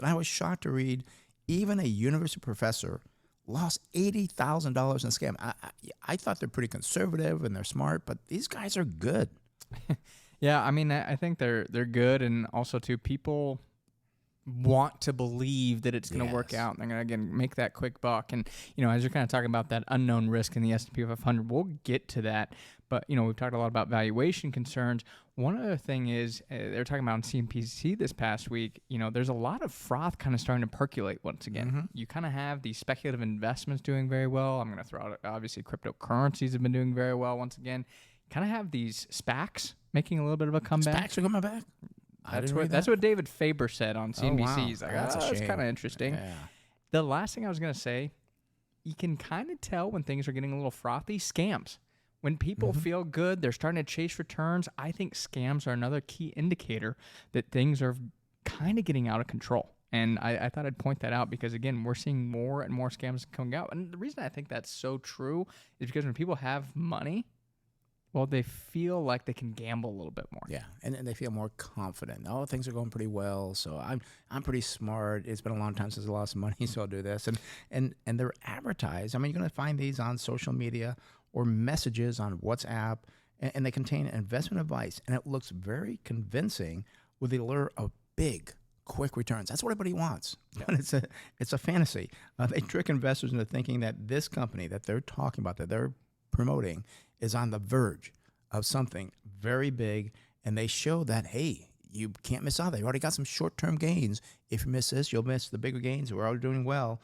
And I was shocked to read even a university professor lost $80,000 in a scam. I thought they're pretty conservative and they're smart, but these guys are good. Yeah, I mean, I think they're good, and also too, people want to believe that it's going to work Yes. out. And they're going to, again, make that quick buck. And, as you're kind of talking about that unknown risk in the S&P 500, we'll get to that. But, we've talked a lot about valuation concerns. One other thing is they're talking about on CNBC this past week, there's a lot of froth kind of starting to percolate once again. Mm-hmm. You kind of have these speculative investments doing very well. I'm going to throw out, obviously, cryptocurrencies have been doing very well once again. Kind of have these SPACs making a little bit of a comeback. SPACs are coming back? That's what David Faber said on CNBC. Oh, wow. He's like, That's a that's shame. kind of interesting. Yeah. The last thing I was going to say, you can kind of tell when things are getting a little frothy. Scams. When people feel good, they're starting to chase returns. I think scams are another key indicator that things are kind of getting out of control. And I thought I'd point that out because, again, we're seeing more and more scams coming out. And the reason I think that's so true is because when people have money, well, they feel like they can gamble a little bit more. Yeah, and they feel more confident. Oh, things are going pretty well, so I'm pretty smart. It's been a long time since I lost money, so I'll do this. And they're advertised. I mean, you're going to find these on social media or messages on WhatsApp, and they contain investment advice, and it looks very convincing with the allure of big, quick returns. That's what everybody wants, but it's a fantasy. They trick investors into thinking that this company that they're talking about, that they're promoting, is on the verge of something very big, and they show that, hey, you can't miss out. They already got some short-term gains. If you miss this, you'll miss the bigger gains. We're already doing well.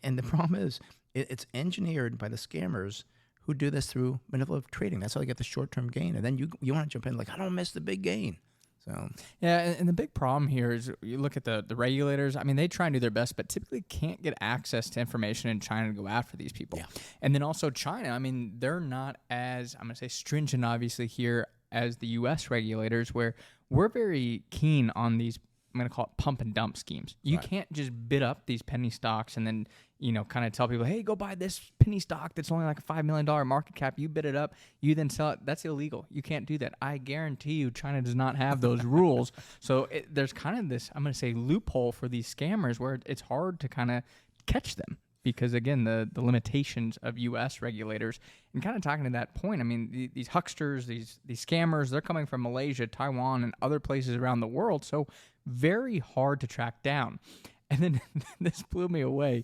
And the problem is, it's engineered by the scammers who do this through manipulative trading. That's how they get the short-term gain. And then you want to jump in like, I don't miss the big gain. So yeah, and the big problem here is you look at the regulators. I mean, they try and do their best, but typically can't get access to information in China to go after these people. Yeah. And then also China, I mean, they're not as, I'm going to say, stringent, obviously, here as the U.S. regulators, where we're very keen on these, I'm going to call it pump and dump schemes. You can't just bid up these penny stocks and then, kind of tell people, hey, go buy this penny stock that's only like a $5 million market cap. You bid it up, you then sell it. That's illegal. You can't do that. I guarantee you China does not have those rules. So there's kind of this, I'm going to say, loophole for these scammers where it's hard to kind of catch them. Because, again, the limitations of U.S. regulators. And kind of talking to that point, I mean, these hucksters, these scammers, they're coming from Malaysia, Taiwan, and other places around the world. So very hard to track down. And then this blew me away.